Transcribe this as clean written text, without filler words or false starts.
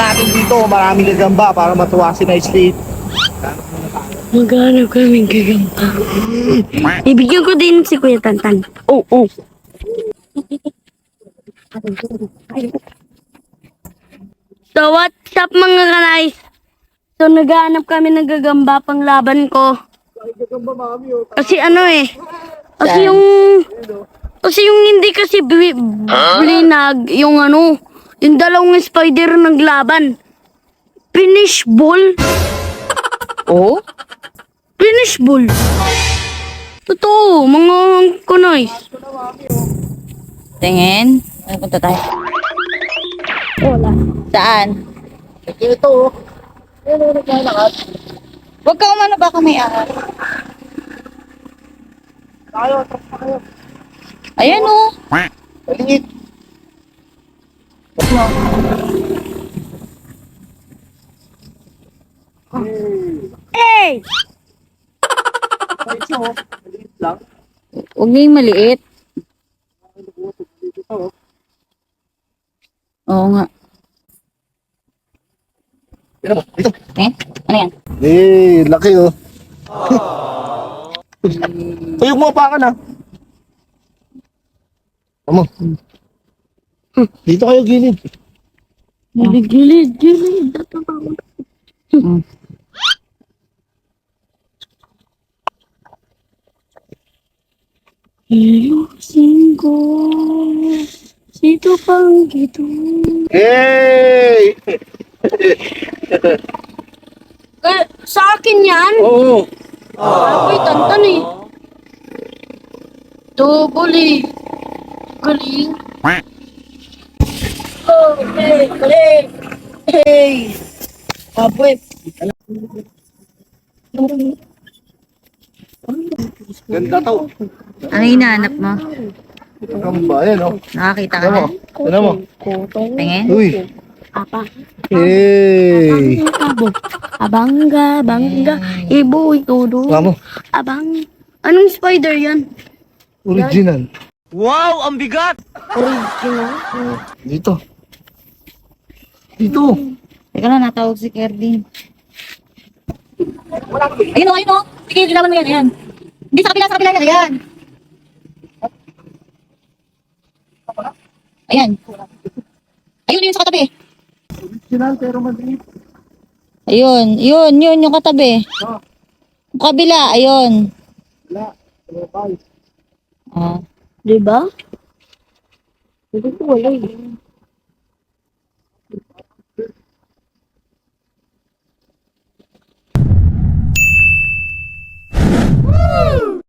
natin dito, maraming gagamba para matuwa si Nice Street. Maghanap kaming gagamba. Ibigyan ko din si Kuya Tantan. Oh, oh. So what's up mga kanais? So naghahanap kami ng gagamba pang laban ko. Kasi ano eh. Kasi yung hindi kasi blinag, yung ano, yung dalawang spider naglaban. Finish ball. Oh? Finish ball. Totoo, mga kanais. Tingin. Ano punta tayo? Wala. Saan? Ito, oh. Ano naglalakad? Huwag ka umano, baka may ahas. Tayo, atras na kayo. Ayan oh. Palingit. Hey! Ito, oh. Palingit lang. Huwag na yung maliit. Ito, oh. Oo nga. Ito, ito. Eh? Ano yan? Eh, laki, oh. Tuyog mo pa ka na. Amo. Dito kayo gilid. Gilid. Hmm. Ayusin ko sito pang gito. Hey! Sa akin yan? Oo. Ako'y Tantan eh. Double eh. Galing. Oh, hey, galing. Hey. Aboy. Ganda to. Ano hinahanap mo? Gamba, yan, oh. Nakakita ka Ano mo? na? Ano mo? Tingin? Uy. Apa? Hey! Abangga, bangga, iboy, todo. Amo. Abang. Anong spider yan? Original. Original? Dito. Dito. Teka lang, natawag si Kerdin. Ayun o, ayun o. Sige, ginawan mo yan, ayan. Hindi, sa kabila yan, ayan. Ayan. Ayun, yun sa katabi. Original pero maliit. Ayun, yun, yung katabi. Yung kabila, ayun. Wala. Wala. Ah. Diba? Hindi ko wala eh.